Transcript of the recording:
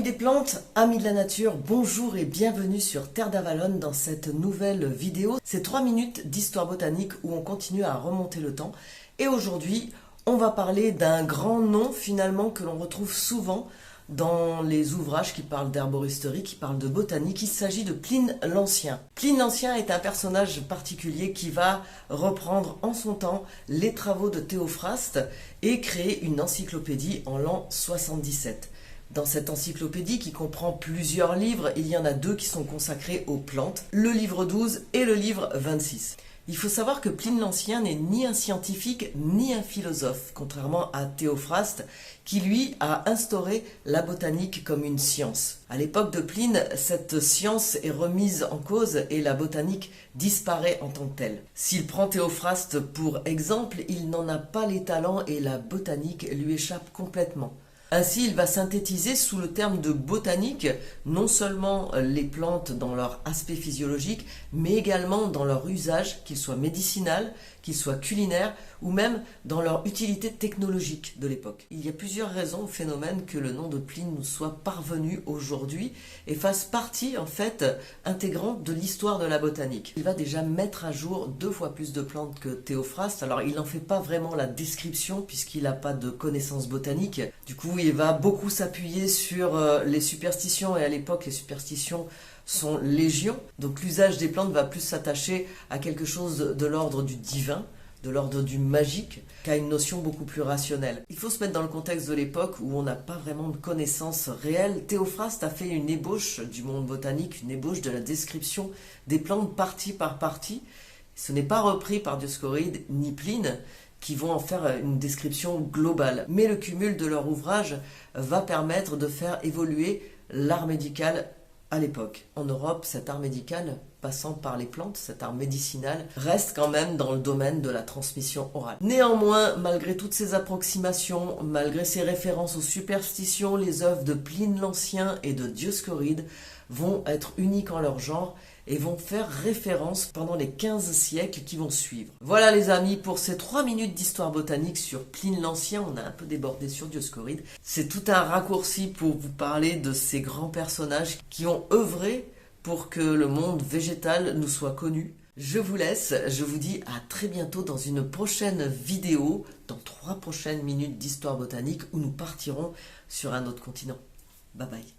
Amis des plantes, amis de la nature, bonjour et bienvenue sur Terre d'Avalon dans cette nouvelle vidéo. C'est 3 minutes d'histoire botanique où on continue à remonter le temps. Et aujourd'hui, on va parler d'un grand nom finalement que l'on retrouve souvent dans les ouvrages qui parlent d'herboristerie, qui parlent de botanique. Il s'agit de Pline l'Ancien. Pline l'Ancien est un personnage particulier qui va reprendre en son temps les travaux de Théophraste et créer une encyclopédie en l'an 77. Dans cette encyclopédie qui comprend plusieurs livres, il y en a 2 qui sont consacrés aux plantes, le livre 12 et le livre 26. Il faut savoir que Pline l'Ancien n'est ni un scientifique ni un philosophe, contrairement à Théophraste, qui lui a instauré la botanique comme une science. À l'époque de Pline, cette science est remise en cause et la botanique disparaît en tant que telle. S'il prend Théophraste pour exemple, il n'en a pas les talents et la botanique lui échappe complètement. Ainsi, il va synthétiser sous le terme de botanique non seulement les plantes dans leur aspect physiologique, mais également dans leur usage, qu'il soit médicinal, qu'il soit culinaire, ou même dans leur utilité technologique de l'époque. Il y a plusieurs raisons au phénomène que le nom de Pline nous soit parvenu aujourd'hui et fasse partie en fait intégrante de l'histoire de la botanique. Il va déjà mettre à jour 2 fois plus de plantes que Théophraste. Alors il n'en fait pas vraiment la description puisqu'il n'a pas de connaissances botaniques. Du coup, il va beaucoup s'appuyer sur les superstitions, et à l'époque les superstitions sont légion. Donc l'usage des plantes va plus s'attacher à quelque chose de l'ordre du divin, de l'ordre du magique, qu'à une notion beaucoup plus rationnelle. Il faut se mettre dans le contexte de l'époque où on n'a pas vraiment de connaissances réelles. Théophraste a fait une ébauche du monde botanique, une ébauche de la description des plantes partie par partie. Ce n'est pas repris par Dioscoride ni Pline, qui vont en faire une description globale. Mais le cumul de leur ouvrage va permettre de faire évoluer l'art médical à l'époque. En Europe, cet art médical, passant par les plantes, cet art médicinal, reste quand même dans le domaine de la transmission orale. Néanmoins, malgré toutes ces approximations, malgré ces références aux superstitions, les œuvres de Pline l'Ancien et de Dioscoride vont être uniques en leur genre et vont faire référence pendant les 15 siècles qui vont suivre. Voilà les amis, pour ces 3 minutes d'histoire botanique sur Pline l'Ancien, on a un peu débordé sur Dioscoride. C'est tout un raccourci pour vous parler de ces grands personnages qui ont œuvré pour que le monde végétal nous soit connu. Je vous laisse, je vous dis à très bientôt dans une prochaine vidéo, dans 3 prochaines minutes d'histoire botanique où nous partirons sur un autre continent. Bye bye.